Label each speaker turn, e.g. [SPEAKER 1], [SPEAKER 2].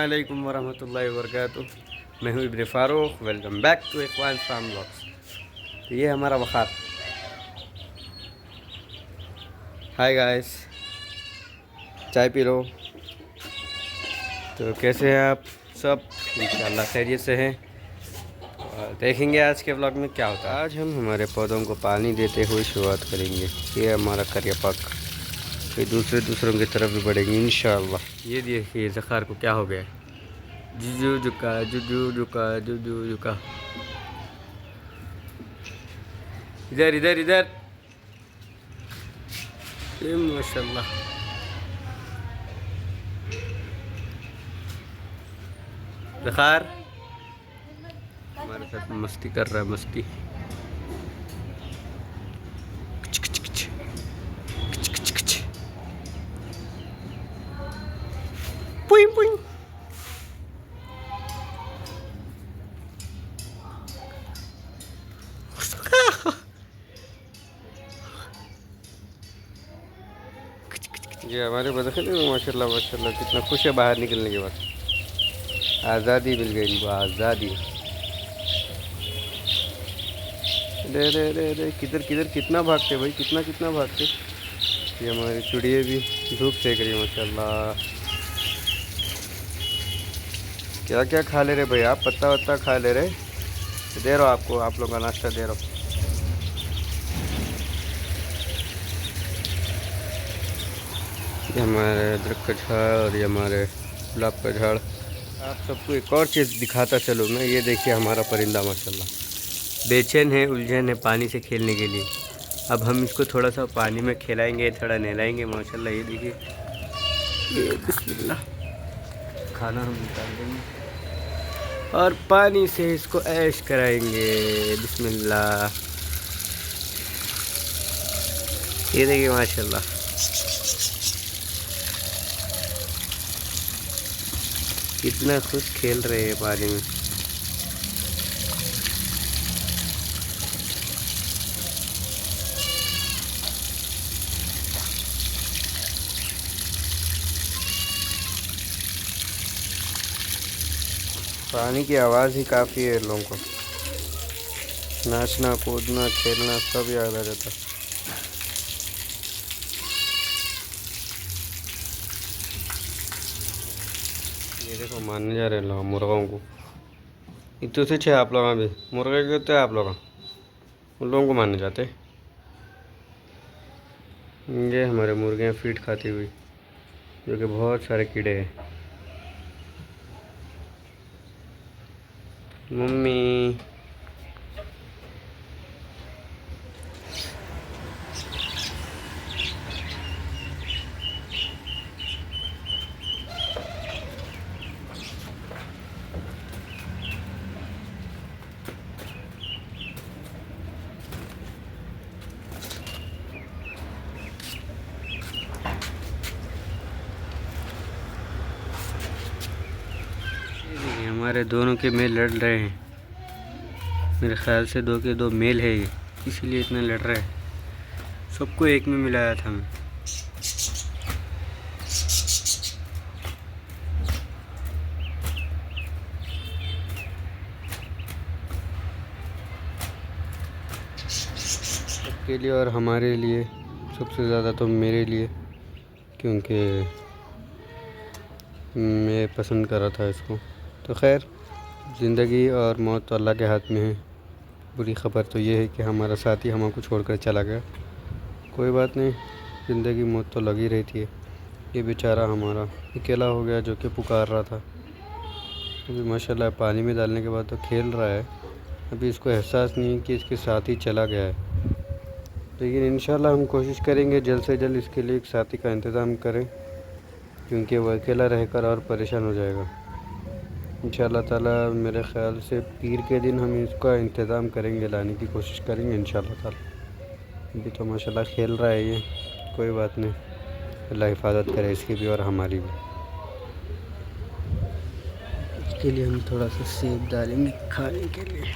[SPEAKER 1] अस्सलामुअलैकुम वरहमतुल्लाहि वबरकातुह। मैं हूँ Ibn Farooq. Welcome back to Ikhwan farm blogs. तो ये हमारा वखार। हाय गाइस, चाय पी लो। तो कैसे हैं आप सब? इंशाल्लाह खैरियत से हैं। और देखेंगे आज के ब्लॉग में क्या होता है। आज हम हमारे पौधों को पानी देते हुए शुरुआत करेंगे। ये हमारा करियापाक, फिर दूसरों की तरफ भी बढ़ेंगे इंशाल्लाह। ये देखिए ज़खार को क्या हो गया है। जुजू जुका जुजू जुका जुजू जुका। इधर इधर इधर। माशाल्लाह। ज़खार हमारे साथ मस्ती कर रहा है, मस्ती। पुई पुई। ये हमारे बदखल माशाल्लाह माशाल्लाह कितना खुश है बाहर निकलने के बाद। आज़ादी मिल गई इनको, आज़ादी। रे रे रे रे, किधर किधर कितना भागते भाई, कितना कितना भागते। ये हमारी चिड़िया भी धूप सेक रही है माशाल्लाह। क्या क्या खा ले रहे भाई आप? पत्ता वत्ता खा ले रहे। दे रहा हूँ आपको, आप लोगों का नाश्ता दे रहा हूँ। ये हमारे अदरक का झाड़ और ये हमारे गुलाब का झाड़। आप सबको एक और चीज़ दिखाता चलूँ मैं। ये देखिए हमारा परिंदा माशाल्लाह बेचैन है, उलझन है पानी से खेलने के लिए। अब हम इसको थोड़ा सा पानी में खिलाएंगे, थोड़ा नहलाएंगे माशाल्लाह। ये देखिए, ये बिस्मिल्लाह। खाना हम निकाल देंगे और पानी से इसको ऐश कराएंगे। बिस्मिल्लाह। ये देखिए माशाल्लाह कितना खुश खेल रहे हैं पानी में। पानी की आवाज़ ही काफ़ी है लोगों को। नाचना कूदना खेलना सब याद आ जाता। ये देखो मारने जा रहे लोग मुर्गों को। इतने से छे आप लोग भी मुर्गे कहते हैं आप लोग, उन लोगों को मारने जाते। ये हमारे मुर्गियाँ फीड खाती हुई, जो कि बहुत सारे कीड़े हैं। मम्मी हमारे दोनों के मेल लड़ रहे हैं। मेरे ख्याल से दो के दो मेल है ये, इसीलिए इतना लड़ रहे हैं। सबको एक में मिलाया था मैं। सबके लिए और हमारे लिए, सबसे ज़्यादा तो मेरे लिए, क्योंकि मैं पसंद कर रहा था इसको। तो खैर, ज़िंदगी और मौत तो अल्लाह के हाथ में है। बुरी ख़बर तो ये है कि हमारा साथी हमको छोड़कर चला गया। कोई बात नहीं, ज़िंदगी मौत तो लगी रहती है। ये बेचारा हमारा अकेला हो गया जो कि पुकार रहा था। अभी माशाल्लाह पानी में डालने के बाद तो खेल रहा है। अभी इसको एहसास नहीं है कि इसके साथी चला गया है। लेकिन इंशाल्लाह हम कोशिश करेंगे जल्द से जल्द इसके लिए एक साथी का इंतज़ाम करें, क्योंकि वो अकेला रहकर और परेशान हो जाएगा। इंशाल्लाह ताला मेरे ख़्याल से पीर के दिन हम इसका इंतज़ाम करेंगे, लाने की कोशिश करेंगे इंशाल्लाह ताला। अभी तो माशाल्लाह खेल रहा है ये, कोई बात नहीं। अल्लाह हिफाजत करे इसकी भी और हमारी भी। इसके लिए हम थोड़ा सा सेब डालेंगे खाने के लिए।